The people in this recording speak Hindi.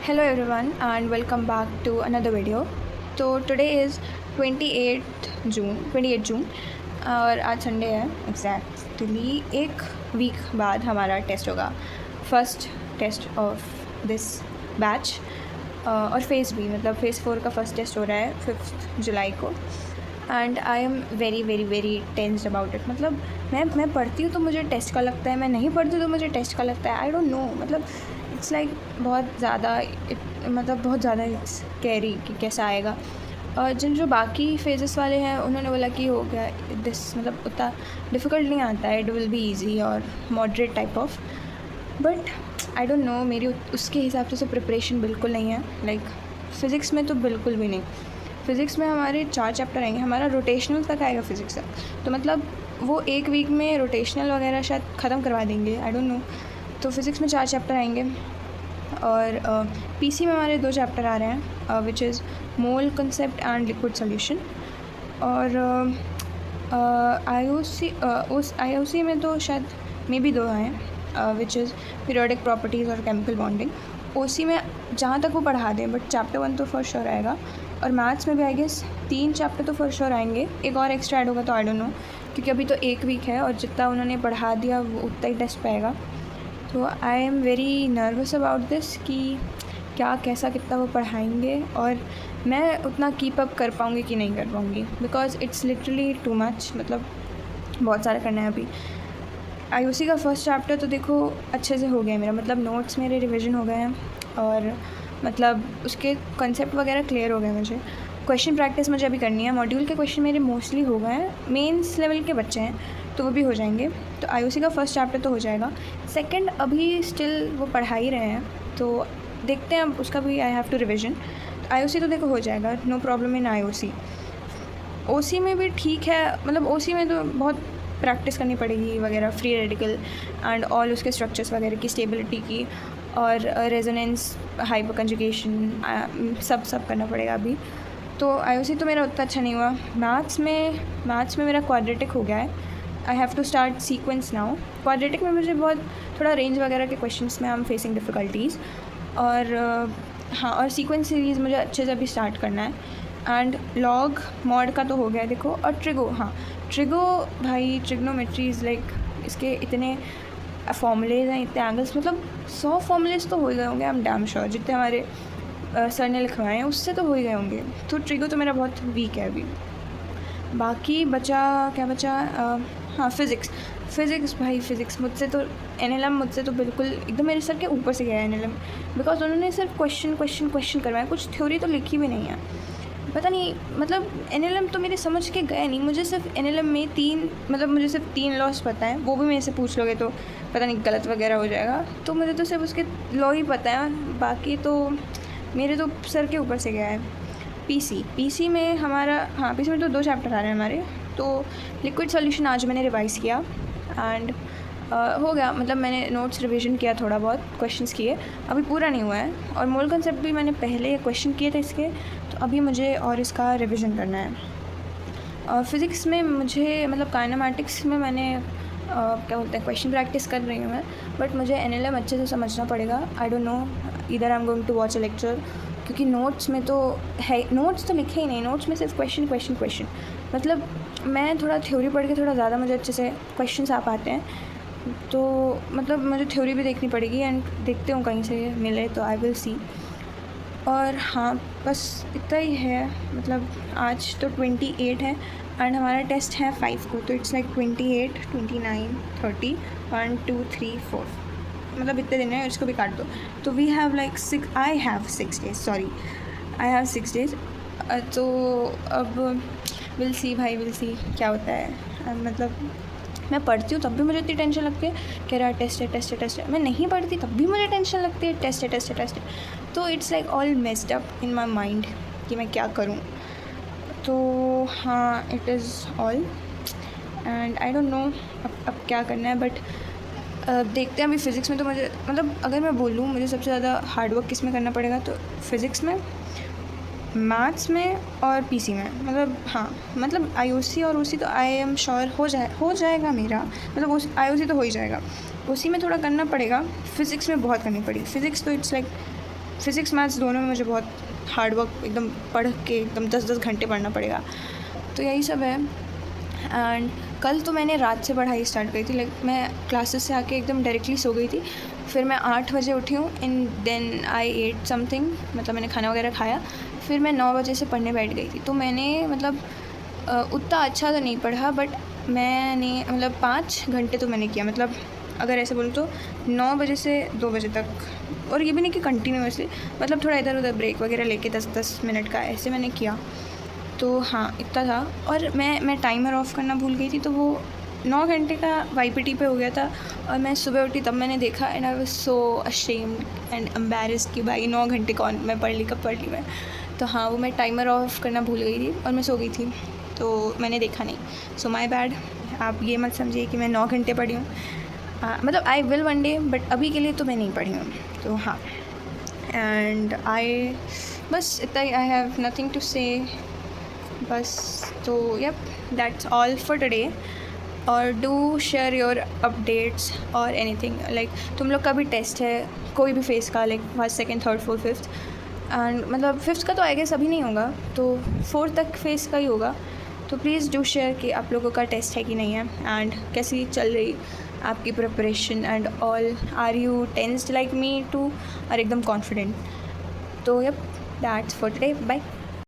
Hello everyone and welcome back to another video. तो today is 28 जून और आज संडे है। एग्जैक्टली एक वीक बाद हमारा टेस्ट होगा, first test of this batch और फेज़ भी मतलब फेज़ 4 का फर्स्ट टेस्ट हो रहा है 5 जुलाई को। And I am very very very tensed about it. मतलब मैं पढ़ती हूँ तो मुझे टेस्ट का लगता है, मैं नहीं पढ़ती तो मुझे टेस्ट का लगता है। आई डोंट नो, मतलब इट्स लाइक बहुत ज़्यादा स्कैरी कि कैसा आएगा। और जो बाकी फेजेस वाले हैं उन्होंने बोला कि हो गया दिस, मतलब उतना डिफ़िकल्ट नहीं आता है, इट विल बी ईजी और moderate type of. But I don't no, मेरी उसके हिसाब से प्रिपरेशन बिल्कुल नहीं है। लाइक फ़िज़िक्स में तो बिल्कुल भी नहीं। फ़िज़िक्स में हमारे 4 चैप्टर आएंगे, हमारा रोटेशनल तक आएगा फ़िज़िक्स तक, तो मतलब वो एक वीक में रोटेशनल वगैरह शायद ख़त्म करवा देंगे, आई डोंट नो। तो फ़िज़िक्स में 4 चैप्टर आएंगे और पीसी में हमारे 2 चैप्टर आ रहे हैं which is mole concept and liquid solution. और आईओसी में तो शायद मे बी 2 आए विच इज़ पीरियोडिक प्रॉपर्टीज़ और केमिकल बॉन्डिंग। ओसी में जहाँ तक वो पढ़ा दें, बट चैप्टर 1 तो फर्स्ट श्योर आएगा। और मैथ्स में भी आई गेस 3 चैप्टर तो फर्स्ट श्योर आएंगे, एक और एक्स्ट्रा ऐड होगा तो आई डोंट नो, क्योंकि अभी तो एक वीक है और जितना उन्होंने पढ़ा दिया वो उतना ही टेस्ट पाएगा। तो I am very nervous about this कि क्या कैसा कितना वो पढ़ाएंगे और मैं उतना कीप अप कर पाऊँगी कि नहीं कर पाऊँगी, because it's literally too much. मतलब बहुत सारा करना है अभी। आईओसी का फर्स्ट चैप्टर तो देखो अच्छे से हो गया मेरा, मतलब नोट्स मेरे रिवीजन हो गए हैं और मतलब उसके कंसेप्ट वगैरह क्लियर हो गए मुझे। क्वेश्चन प्रैक्टिस मुझे अभी करनी है, मॉड्यूल के क्वेश्चन मेरे मोस्टली हो गए हैं, मेंस लेवल के बच्चे हैं तो वो भी हो जाएंगे। तो आईओसी का फर्स्ट चैप्टर तो हो जाएगा, सेकंड अभी स्टिल वो पढ़ा ही रहे हैं तो देखते हैं अब उसका भी I have to revision. IOC तो देखो हो जाएगा, no problem in IOC. OC में भी ठीक है, मतलब ओसी में तो बहुत प्रैक्टिस करनी पड़ेगी वगैरह, फ्री रेडिकल एंड ऑल उसके स्ट्रक्चर्स वगैरह की, स्टेबिलिटी की और रेजोनेंस, हाइपर कंजुगेशन, सब करना पड़ेगा अभी। तो आईओसी तो मेरा उतना अच्छा नहीं हुआ। मैथ्स में मेरा क्वाड्रेटिक हो गया है, I have to start sequence now. Quadratic में मुझे बहुत थोड़ा रेंज वगैरह के क्वेश्चंस में आई एम फेसिंग डिफ़िकल्टीज़। और हाँ, और सीक्वेंस सीरीज़ मुझे अच्छे से अभी स्टार्ट करना है। एंड लॉग मॉड का तो हो गया देखो। और ट्रिगो, हाँ ट्रिगो भाई, ट्रिग्नोमेट्रीज़ लाइक इसके इतने फॉर्मूलेज हैं, इतने एंगल्स, मतलब 100 फॉर्मूलेज तो हो ही गए होंगे, आई एम डैम श्योर, जितने हमारे सर ने लिखवाए हैं उससे तो हो ही गए होंगे। तो ट्रिगो तो मेरा बहुत वीक है अभी। बाकी क्या बचा हाँ फ़िज़िक्स भाई, फ़िज़िक्स मुझसे तो एनएलएम मुझसे तो बिल्कुल एकदम मेरे सर के ऊपर से गया है एनएलएम, बिकॉज उन्होंने सिर्फ क्वेश्चन करवाया, कुछ थ्योरी तो लिखी भी नहीं है। पता नहीं, मतलब एनएलएम तो मेरे समझ के गए नहीं। मुझे सिर्फ एनएलएम में मुझे सिर्फ 3 लॉस पता है, वो भी मेरे से पूछ लोगे तो पता नहीं गलत वगैरह हो जाएगा। तो मुझे तो सिर्फ उसके लॉ ही पता है, बाकी तो मेरे तो सर के ऊपर से गया है। पीसी में हमारा, हाँ पीसी में तो 2 चैप्टर आ रहे हैं हमारे। तो लिक्विड सॉल्यूशन आज मैंने रिवाइज़ किया एंड हो गया, मतलब मैंने नोट्स रिवीजन किया, थोड़ा बहुत क्वेश्चंस किए, अभी पूरा नहीं हुआ है। और मोल कंसेप्ट भी मैंने पहले क्वेश्चन किए थे इसके, तो अभी मुझे और इसका रिवीजन करना है। और फिज़िक्स में मुझे, मतलब काइनेमैटिक्स में मैंने क्या बोलते हैं, क्वेश्चन प्रैक्टिस कर रही हूँ मैं, बट मुझे एनएलएम अच्छे से समझना पड़ेगा। आई डोंट नो, इधर I am going to watch a lecture, क्योंकि नोट्स में तो है, नोट्स तो लिखे ही नहीं, नोट्स में सिर्फ क्वेश्चन। मतलब मैं थोड़ा थ्योरी पढ़ के थोड़ा ज़्यादा मुझे अच्छे से क्वेश्चंस आ पाते हैं, तो मतलब मुझे थ्योरी भी देखनी पड़ेगी एंड देखते हूँ कहीं से मिले तो आई विल सी। और हाँ बस इतना ही है, मतलब आज तो 28 है एंड हमारा टेस्ट है 5 को, तो इट्स लाइक 28, 29, 30, 1, 2, 3, 4, मतलब इतने दिन है, इसको भी काट दो। तो वी हैव लाइक 6 डेज़। तो अब विल सी भाई, विल सी क्या होता है। मतलब मैं पढ़ती हूँ तब भी मुझे इतनी टेंशन लगती है कि यार टेस्ट है। मैं नहीं पढ़ती तब भी मुझे टेंशन लगती है, टेस्ट है। तो it's like all messed up in my mind कि मैं क्या करूँ। तो हाँ, it is all and I don't no अब क्या करना है। बट देखते हैं। अभी फ़िज़िक्स में तो मुझे, मतलब अगर मैं बोलूँ मुझे सबसे ज़्यादा हार्डवर्क किस में करना पड़ेगा, तो फिज़िक्स में, मैथ्स में और पीसी में। मतलब हाँ, मतलब आईओसी और ओसी तो आई एम श्योर हो जाएगा मेरा, मतलब आईओसी तो हो ही जाएगा। ओसी में थोड़ा करना पड़ेगा, फ़िज़िक्स में बहुत करनी पड़ी। फ़िज़िक्स तो इट्स लाइक फ़िज़िक्स मैथ्स दोनों में मुझे बहुत हार्ड वर्क एकदम पढ़ के एकदम 10-10 घंटे पढ़ना पड़ेगा। तो यही सब है। एंड कल तो मैंने रात से पढ़ाई स्टार्ट करी थी, लाइक मैं क्लासेस से आके एकदम डायरेक्टली सो गई थी। फिर मैं 8 बजे उठी हूँ and then I ate something, मतलब मैंने खाना वगैरह खाया। फिर मैं 9 बजे से पढ़ने बैठ गई थी। तो मैंने मतलब उतना अच्छा तो नहीं पढ़ा, बट मैंने मतलब 5 घंटे तो मैंने किया, मतलब अगर ऐसे बोलूँ तो 9 बजे से 2 बजे तक। और ये भी नहीं कि कंटिन्यूअसली, मतलब थोड़ा इधर उधर ब्रेक वगैरह लेके 10-10 मिनट का ऐसे मैंने किया। तो हाँ, इतना था। और मैं टाइमर ऑफ़ करना भूल गई थी, तो वो 9 घंटे का वाईपीटी पे हो गया था। और मैं सुबह उठी तब मैंने देखा and I was so ashamed and embarrassed कि भाई 9 घंटे कौन मैं पढ़ ली, कब पढ़ ली मैं। तो हाँ, वो मैं टाइमर ऑफ़ करना भूल गई थी और मैं सो गई थी, तो मैंने देखा नहीं। So my bad. आप ये मत समझिए कि मैं 9 घंटे पढ़ी हूँ। मतलब I will one day, but अभी के लिए तो मैं नहीं पढ़ी हूँ। तो हाँ, एंड आई बस इतना ही, I have nothing to say बस। तो yup, that's all for today. और डू शेयर योर अपडेट्स और एनीथिंग, लाइक तुम लोग का भी टेस्ट है कोई भी फेस का, like first, second, third, fourth, fifth. And मतलब फिफ्थ का तो आई गेस अभी नहीं होगा, तो फोर्थ तक फेस का ही होगा। तो प्लीज़ डू शेयर कि आप लोगों का टेस्ट है कि नहीं है एंड कैसी चल रही आपकी preparation and all. Are you tensed like me too, और एकदम कॉन्फिडेंट? तो yup, that's for today, bye.